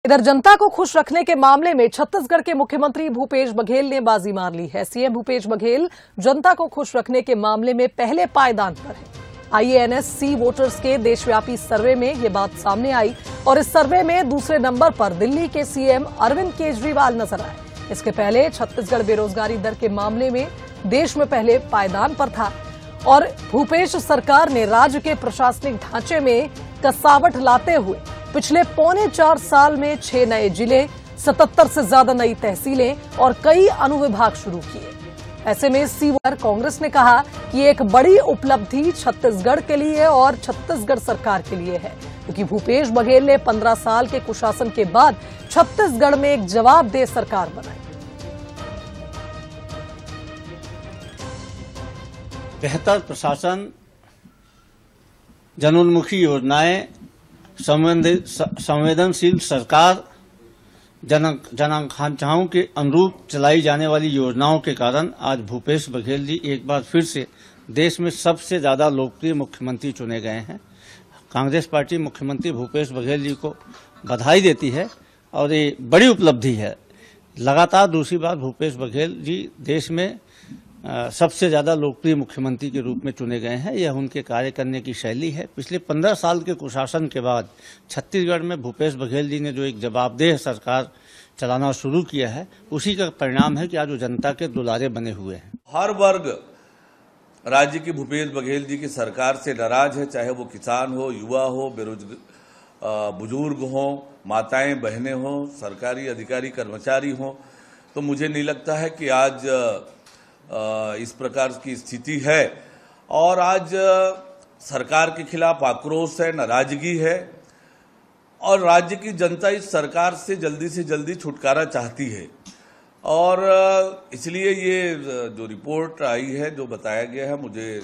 इधर जनता को खुश रखने के मामले में छत्तीसगढ़ के मुख्यमंत्री भूपेश बघेल ने बाजी मार ली है। सीएम भूपेश बघेल जनता को खुश रखने के मामले में पहले पायदान पर है। IANS-C वोटर्स के देशव्यापी सर्वे में ये बात सामने आई और इस सर्वे में दूसरे नंबर पर दिल्ली के सीएम अरविंद केजरीवाल नजर आए। इसके पहले छत्तीसगढ़ बेरोजगारी दर के मामले में देश में पहले पायदान पर था और भूपेश सरकार ने राज्य के प्रशासनिक ढांचे में कसावट लाते हुए पिछले 3.25 साल में 6 नए जिले, 77 से ज्यादा नई तहसीलें और कई अनुविभाग शुरू किए। ऐसे में कांग्रेस ने कहा कि एक बड़ी उपलब्धि छत्तीसगढ़ के लिए और छत्तीसगढ़ सरकार के लिए है, क्योंकि भूपेश बघेल ने 15 साल के कुशासन के बाद छत्तीसगढ़ में एक जवाबदेह सरकार बनाई। बेहतर प्रशासन, जनोन्मुखी योजनाएं, संवेदनशील सरकार, जनाकांक्षाओं के अनुरूप चलाई जाने वाली योजनाओं के कारण आज भूपेश बघेल जी एक बार फिर से देश में सबसे ज्यादा लोकप्रिय मुख्यमंत्री चुने गए हैं। कांग्रेस पार्टी मुख्यमंत्री भूपेश बघेल जी को बधाई देती है और ये बड़ी उपलब्धि है। लगातार दूसरी बार भूपेश बघेल जी देश में सबसे ज्यादा लोकप्रिय मुख्यमंत्री के रूप में चुने गए हैं। यह उनके कार्य करने की शैली है। पिछले 15 साल के कुशासन के बाद छत्तीसगढ़ में भूपेश बघेल जी ने जो एक जवाबदेह सरकार चलाना शुरू किया है, उसी का परिणाम है कि आज वो जनता के दुलारे बने हुए हैं। हर वर्ग राज्य की भूपेश बघेल जी की सरकार से नाराज है, चाहे वो किसान हो, युवा हो, बेरोजगार, बुजुर्ग हो, माताएं बहनें हो, सरकारी अधिकारी कर्मचारी हो। तो मुझे नहीं लगता है कि आज इस प्रकार की स्थिति है और आज सरकार के खिलाफ आक्रोश है, नाराजगी है और राज्य की जनता इस सरकार से जल्दी छुटकारा चाहती है। और इसलिए ये जो रिपोर्ट आई है, जो बताया गया है, मुझे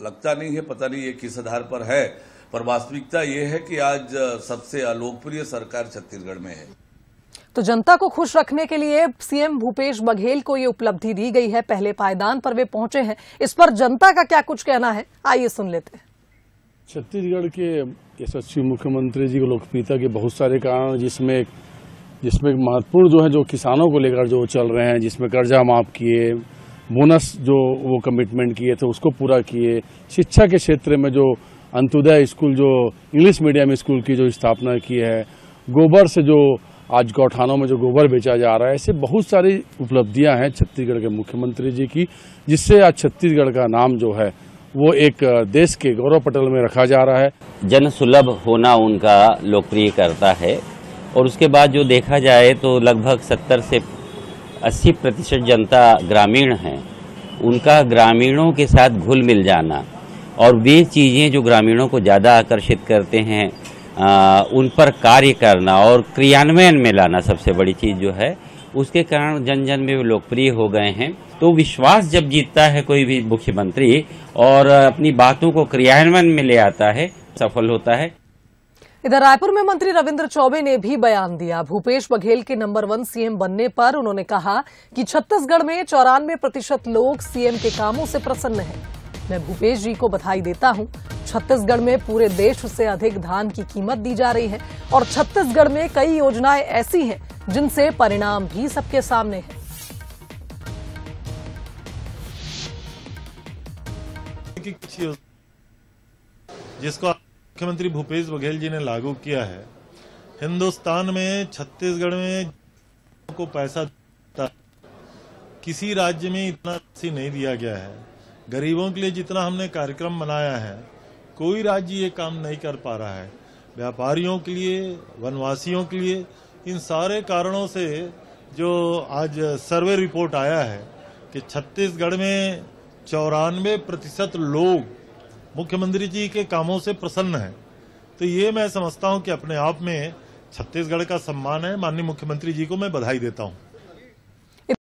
लगता नहीं है, पता नहीं ये किस आधार पर है, पर वास्तविकता ये है कि आज सबसे अलोकप्रिय सरकार छत्तीसगढ़ में है। तो जनता को खुश रखने के लिए सीएम भूपेश बघेल को ये उपलब्धि दी गई है। पहले पायदान पर वे पहुंचे हैं। इस पर जनता का क्या कुछ कहना है, आइए सुन लेते हैं। छत्तीसगढ़ के यशस्वी मुख्यमंत्री जी की लोकप्रियता के बहुत सारे कारण, जिसमें महत्वपूर्ण जो है, जो किसानों को लेकर जो चल रहे हैं, जिसमें कर्जा माफ किए, बोनस जो वो कमिटमेंट किए थे उसको पूरा किए, शिक्षा के क्षेत्र में जो अंत्योदय स्कूल, जो इंग्लिश मीडियम स्कूल की जो स्थापना की है, गोबर से जो आज गौठानों में जो गोबर बेचा जा रहा है, ऐसे बहुत सारी उपलब्धियां हैं छत्तीसगढ़ के मुख्यमंत्री जी की, जिससे आज छत्तीसगढ़ का नाम जो है वो एक देश के गौरव पटल में रखा जा रहा है। जन सुलभ होना उनका लोकप्रिय करता है और उसके बाद जो देखा जाए तो लगभग 70 से 80% जनता ग्रामीण हैं। उनका ग्रामीणों के साथ घुल मिल जाना और वे चीज़ें जो ग्रामीणों को ज़्यादा आकर्षित करते हैं, उन पर कार्य करना और क्रियान्वयन में लाना सबसे बड़ी चीज जो है, उसके कारण जन जन में लोकप्रिय हो गए हैं। तो विश्वास जब जीतता है कोई भी मुख्यमंत्री और अपनी बातों को क्रियान्वयन में ले आता है, सफल होता है। इधर रायपुर में मंत्री रविंद्र चौबे ने भी बयान दिया। भूपेश बघेल के नंबर 1 सीएम बनने पर उन्होंने कहा कि छत्तीसगढ़ में 94% लोग सीएम के कामों से प्रसन्न हैं। मैं भूपेश जी को बधाई देता हूं। छत्तीसगढ़ में पूरे देश से अधिक धान की कीमत दी जा रही है और छत्तीसगढ़ में कई योजनाएं ऐसी हैं जिनसे परिणाम भी सबके सामने है। जिसको मुख्यमंत्री भूपेश बघेल जी ने लागू किया है, हिंदुस्तान में छत्तीसगढ़ में को पैसा किसी राज्य में इतना नहीं दिया गया है। गरीबों के लिए जितना हमने कार्यक्रम बनाया है, कोई राज्य ये काम नहीं कर पा रहा है। व्यापारियों के लिए, वनवासियों के लिए, इन सारे कारणों से जो आज सर्वे रिपोर्ट आया है कि छत्तीसगढ़ में 94% लोग मुख्यमंत्री जी के कामों से प्रसन्न हैं। तो ये मैं समझता हूं कि अपने आप में छत्तीसगढ़ का सम्मान है। माननीय मुख्यमंत्री जी को मैं बधाई देता हूं।